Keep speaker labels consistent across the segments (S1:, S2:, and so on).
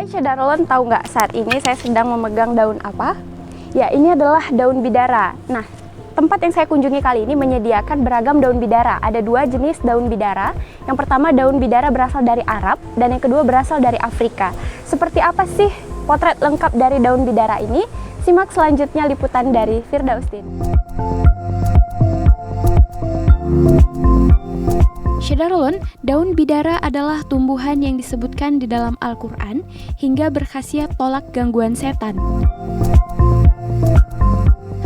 S1: Hai Cedarlon, tahu nggak saat ini saya sedang memegang daun apa? Ya, ini adalah daun bidara. Nah, tempat yang saya kunjungi kali ini menyediakan beragam daun bidara. Ada dua jenis daun bidara. Yang pertama, daun bidara berasal dari Arab, dan yang kedua berasal dari Afrika. Seperti apa sih potret lengkap dari daun bidara ini? Simak selanjutnya liputan dari Firdaustin. Cedarlon, daun bidara adalah tumbuhan yang disebutkan di dalam Al-Quran hingga berkhasiat tolak gangguan setan.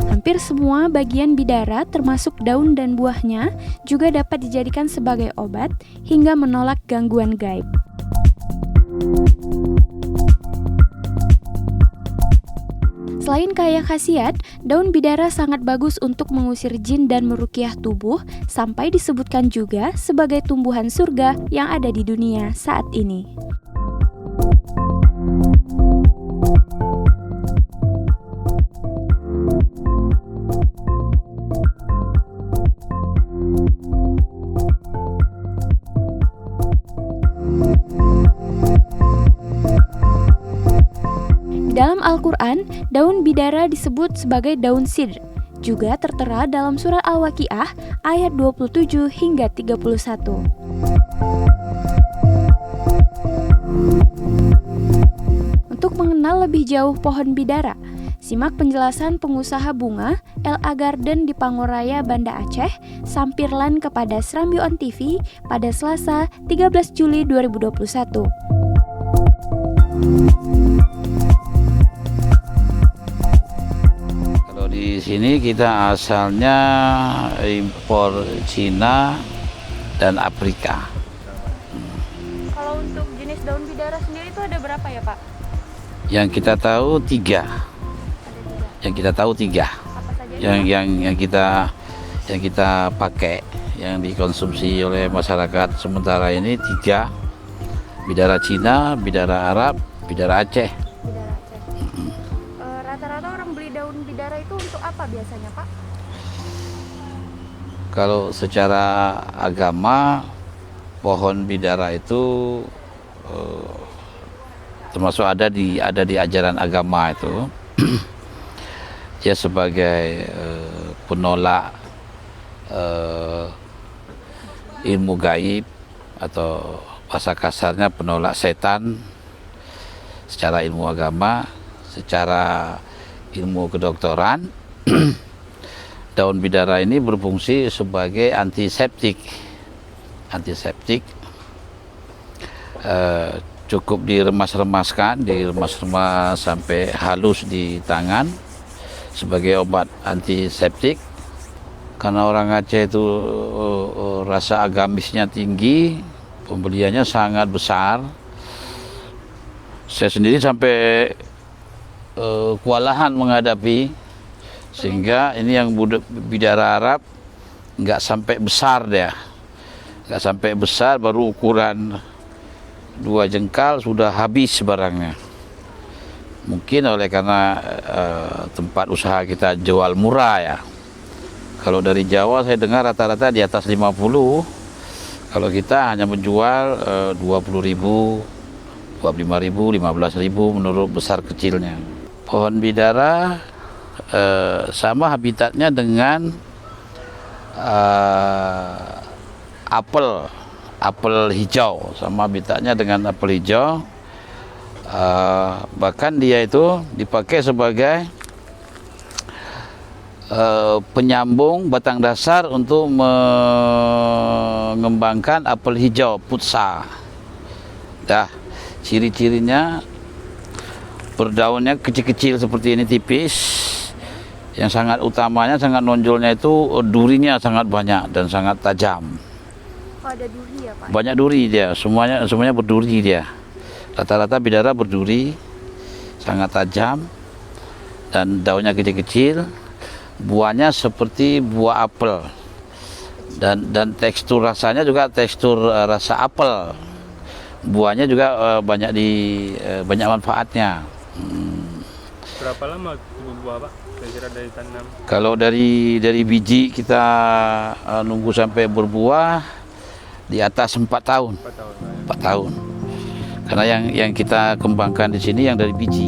S1: Hampir semua bagian bidara termasuk daun dan buahnya juga dapat dijadikan sebagai obat hingga menolak gangguan gaib. Selain kaya khasiat, daun bidara sangat bagus untuk mengusir jin dan meruqyah tubuh, sampai disebutkan juga sebagai tumbuhan surga yang ada di dunia saat ini. Dalam Al-Quran, daun bidara disebut sebagai daun sidr, juga tertera dalam surat Al-Waqiah ayat 27 hingga 31. Untuk mengenal lebih jauh pohon bidara, simak penjelasan pengusaha bunga LA Garden di Pangoraya, Banda Aceh, sampirlan kepada Serambi On TV pada Selasa 13 Juli 2021.
S2: Di sini kita asalnya impor Cina dan Afrika.
S1: Kalau untuk jenis daun bidara sendiri itu ada berapa ya, Pak?
S2: Yang kita tahu tiga. Yang kita tahu tiga.
S1: Apa saja?
S2: Yang kita pakai, yang dikonsumsi oleh masyarakat sementara ini tiga: bidara Cina, bidara Arab, bidara Aceh.
S1: Bidara Aceh. Rata-rata orang beli daun bidara itu untuk apa biasanya, Pak?
S2: Kalau secara agama, pohon bidara itu termasuk ada di ajaran agama itu. Dia sebagai penolak ilmu gaib, atau bahasa kasarnya penolak setan secara ilmu agama. Secara ilmu kedokteran, daun bidara ini berfungsi sebagai antiseptik. Cukup diremas-remaskan sampai halus di tangan sebagai obat antiseptik. Karena orang Aceh itu rasa agamisnya tinggi, pembeliannya sangat besar. Saya sendiri sampai kewalahan menghadapi, sehingga ini yang bidara Arab nggak sampai besar dia, baru ukuran 2 jengkal sudah habis barangnya. Mungkin karena tempat usaha kita jual murah ya. Kalau dari Jawa saya dengar rata-rata di atas 50. Kalau kita hanya menjual 20.000, 25.000, 15.000 menurut besar kecilnya. Pohon bidara sama habitatnya dengan apel hijau, bahkan dia itu dipakai sebagai penyambung batang dasar untuk mengembangkan apel hijau putsa. Ciri-cirinya berdaunnya kecil-kecil seperti ini, tipis. Yang sangat utamanya, sangat nonjolnya itu durinya sangat banyak dan sangat tajam.
S1: Oh, ada duri ya, Pak?
S2: Banyak duri dia, semuanya berduri dia. Rata-rata bidara berduri, sangat tajam, dan daunnya kecil-kecil. Buahnya seperti buah apel, dan tekstur rasanya juga tekstur rasa apel. Buahnya juga banyak manfaatnya.
S3: Berapa lama tumbuh buah, Pak? Kira-kira dari tanam?
S2: Kalau dari biji kita nunggu sampai berbuah di atas 4 tahun.
S3: 4 tahun.
S2: 4 tahun. Karena yang kita kembangkan di sini yang dari biji.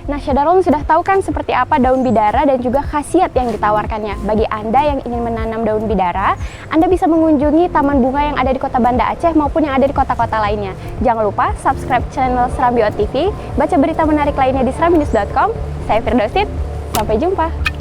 S1: Nah, Syahdarul sudah tahu kan seperti apa daun bidara dan juga khasiat yang ditawarkannya. Bagi Anda yang ingin menanam daun bidara, Anda bisa mengunjungi taman bunga yang ada di kota Banda Aceh maupun yang ada di kota-kota lainnya. Jangan lupa subscribe channel Serambio TV, baca berita menarik lainnya di serambinews.com. Saya Firdausit, sampai jumpa.